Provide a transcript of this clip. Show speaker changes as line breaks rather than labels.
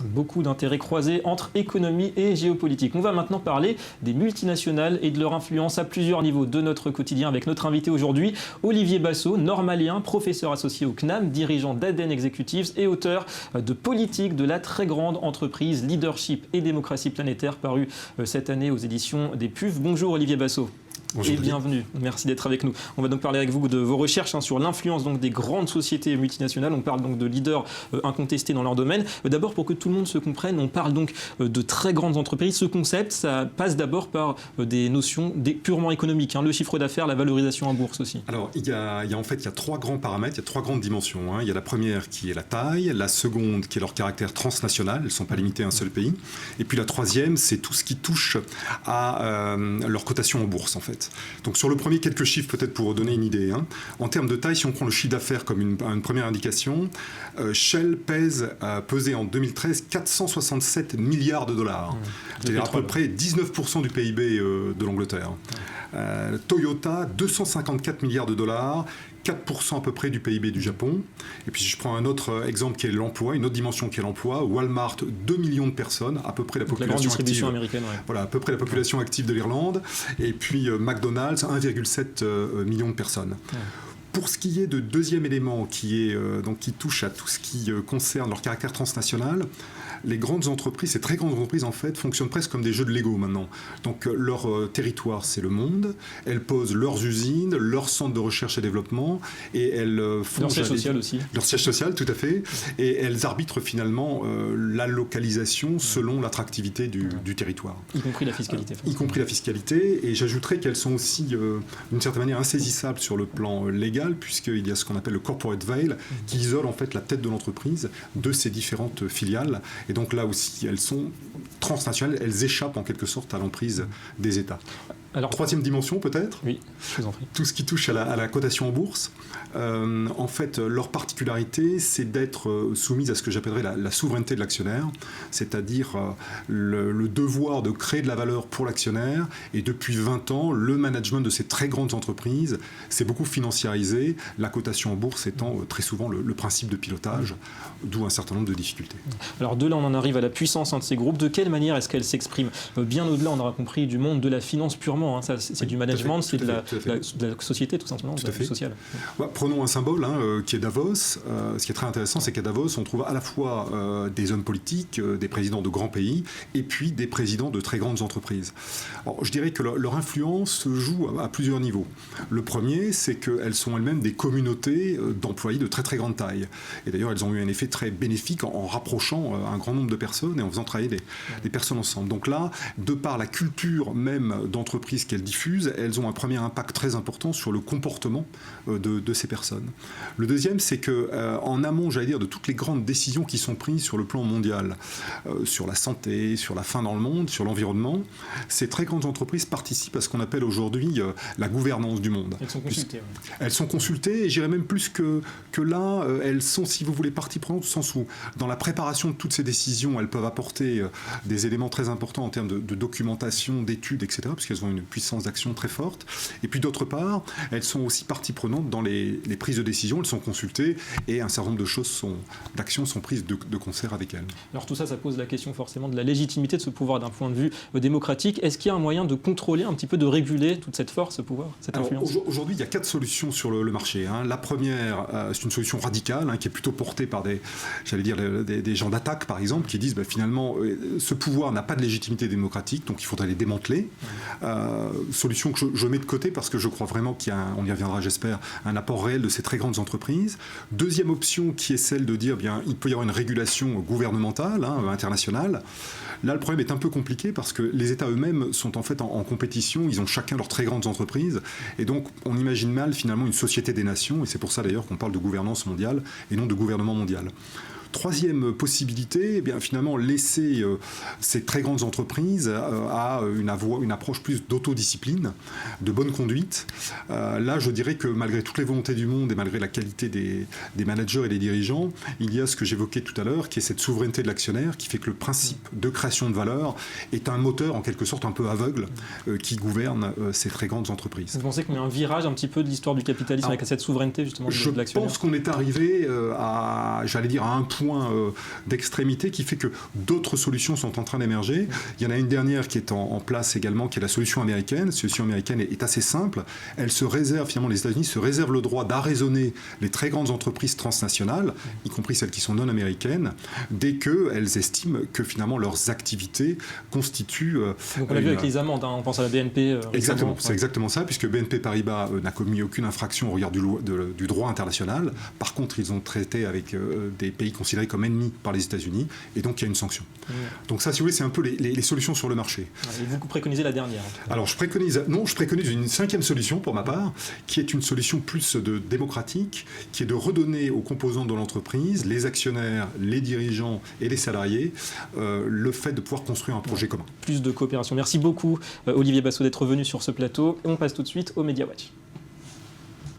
Beaucoup d'intérêts croisés entre économie et géopolitique. On va maintenant parler des multinationales et de leur influence à plusieurs niveaux de notre quotidien avec notre invité aujourd'hui, Olivier Basso, normalien, professeur associé au CNAM, dirigeant d'Aden Executives et auteur de Politique de la très grande entreprise, Leadership et démocratie planétaire, paru cette année aux éditions des PUF. Bonjour Olivier Basso.
Bonjour,
et bienvenue, merci d'être avec nous. On va donc parler avec vous de vos recherches sur l'influence des grandes sociétés multinationales. On parle donc de leaders incontestés dans leur domaine. D'abord, pour que tout le monde se comprenne, on parle donc de très grandes entreprises. Ce concept, ça passe d'abord par des notions purement économiques, le chiffre d'affaires, la valorisation en bourse aussi.
Alors, il y a trois grands paramètres, il y a trois grandes dimensions. Il y a la première qui est la taille, la seconde qui est leur caractère transnational, elles ne sont pas limitées à un seul pays, et puis la troisième, c'est tout ce qui touche à leur cotation en bourse en fait. Donc sur le premier, quelques chiffres peut-être pour donner une idée. En termes de taille, si on prend le chiffre d'affaires comme une première indication, Shell pesait en 2013 467 milliards de dollars. C'est-à-dire à peu près 19% du PIB de l'Angleterre. Toyota, 254 milliards de dollars, 4% à peu près du PIB du Japon. Et puis si je prends un autre exemple qui est l'emploi, une autre dimension qui est l'emploi, Walmart, 2 millions de personnes, à peu près la population
grande distribution
active,
américaine. Ouais.
Voilà, à peu près la population active de l'Irlande. Et puis McDonald's, 1,7 million de personnes. Ouais. Pour ce qui est de deuxième élément qui touche à tout ce qui concerne leur caractère transnational, les grandes entreprises, ces très grandes entreprises en fait, fonctionnent presque comme des jeux de Lego maintenant. Donc leur territoire, c'est le monde. Elles posent leurs usines, leurs centres de recherche et développement, et elles font
leur siège social aussi.
Leur siège social, tout à fait. Et elles arbitrent finalement la localisation selon l'attractivité du territoire.
Y compris la fiscalité.
Y compris la fiscalité. Et j'ajouterais qu'elles sont aussi, d'une certaine manière, insaisissables sur le plan légal, puisqu'il y a ce qu'on appelle le corporate veil, qui isole en fait la tête de l'entreprise de ses différentes filiales. Et donc là aussi, elles sont transnationales, elles échappent en quelque sorte à l'emprise des États. Alors, troisième dimension peut-être,
oui, je vous en prie.
Tout ce qui touche à la cotation en bourse. En fait, leur particularité, c'est d'être soumise à ce que j'appellerais la souveraineté de l'actionnaire, c'est-à-dire le devoir de créer de la valeur pour l'actionnaire. Et depuis 20 ans, le management de ces très grandes entreprises s'est beaucoup financiarisé, la cotation en bourse étant très souvent le principe de pilotage, d'où un certain nombre de difficultés.
Alors de là, on en arrive à la puissance de ces groupes. De quelle manière est-ce qu'elle s'exprime ? Bien au-delà, on aura compris, du monde de la finance purement. Ça, c'est du management, c'est de la société tout simplement,
tout à fait.
Sociale.
Ouais, prenons un symbole qui est Davos. Ce qui est très intéressant, c'est qu'à Davos, on trouve à la fois des hommes politiques, des présidents de grands pays, et puis des présidents de très grandes entreprises. Alors, je dirais que leur influence se joue à plusieurs niveaux. Le premier, c'est qu'elles sont elles-mêmes des communautés d'employés de très très grande taille. Et d'ailleurs, elles ont eu un effet très bénéfique en rapprochant un grand nombre de personnes et en faisant travailler des personnes ensemble. Donc là, de par la culture même d'entreprise qu'elles diffusent, elles ont un premier impact très important sur le comportement de ces personnes. Le deuxième, c'est qu'en amont, j'allais dire, de toutes les grandes décisions qui sont prises sur le plan mondial, sur la santé, sur la faim dans le monde, sur l'environnement, ces très grandes entreprises participent à ce qu'on appelle aujourd'hui la gouvernance du monde.
Elles sont consultées.
Elles sont consultées, et j'irais même plus que là, elles sont, si vous voulez, partie prenante, au sens où, dans la préparation de toutes ces décisions, elles peuvent apporter des éléments très importants en termes de documentation, d'études, etc., parce qu'elles ont une puissance d'action très forte. Et puis d'autre part, elles sont aussi partie prenante dans les prises de décision, elles sont consultées et un certain nombre de choses d'actions sont prises de concert avec elles.
Alors tout ça, ça pose la question forcément de la légitimité de ce pouvoir d'un point de vue démocratique. Est-ce qu'il y a un moyen de contrôler un petit peu, de réguler toute cette force, ce pouvoir, cette influence ?
Aujourd'hui, il y a 4 solutions sur le marché. La première, c'est une solution radicale qui est plutôt portée par des gens d'attaque, par exemple, qui disent finalement, ce pouvoir n'a pas de légitimité démocratique, donc il faudrait les démanteler. Solution que je mets de côté parce que je crois vraiment qu'il y a, on y reviendra j'espère, un apport réel de ces très grandes entreprises. Deuxième option qui est celle de dire il peut y avoir une régulation gouvernementale, internationale. Là, le problème est un peu compliqué parce que les États eux-mêmes sont en fait en compétition, ils ont chacun leurs très grandes entreprises et donc on imagine mal finalement une société des nations et c'est pour ça d'ailleurs qu'on parle de gouvernance mondiale et non de gouvernement mondial. Troisième possibilité, finalement laisser ces très grandes entreprises à une approche plus d'autodiscipline, de bonne conduite. Là, je dirais que malgré toutes les volontés du monde et malgré la qualité des managers et des dirigeants, il y a ce que j'évoquais tout à l'heure, qui est cette souveraineté de l'actionnaire, qui fait que le principe de création de valeur est un moteur en quelque sorte un peu aveugle qui gouverne ces très grandes entreprises.
Vous pensez qu'on a un virage un petit peu de l'histoire du capitalisme avec cette souveraineté justement de l'actionnaire ?
Je pense qu'on est arrivé à un point point d'extrémité qui fait que d'autres solutions sont en train d'émerger. Il y en a une dernière qui est en place également, qui est la solution américaine. Cette solution américaine est assez simple. Elle se réserve, finalement, les États-Unis se réservent le droit d'arraisonner les très grandes entreprises transnationales, y compris celles qui sont non américaines, dès qu'elles estiment que finalement leurs activités constituent...
Donc on l'a vu avec les amendes, on pense à la BNP.
Exactement, c'est exactement ça, puisque BNP Paribas n'a commis aucune infraction au regard du droit international. Par contre, ils ont traité avec des pays considérés comme ennemis par les États-Unis, et donc il y a une sanction. Donc ça, si vous voulez, c'est un peu les solutions sur le marché.
Et vous préconisez la dernière?
Alors je préconise une cinquième solution pour ma part, qui est une solution plus démocratique, qui est de redonner aux composants de l'entreprise, les actionnaires, les dirigeants et les salariés, le fait de pouvoir construire un projet commun.
Plus de coopération. Merci beaucoup Olivier Basso d'être venu sur ce plateau. Et on passe tout de suite au Media Watch.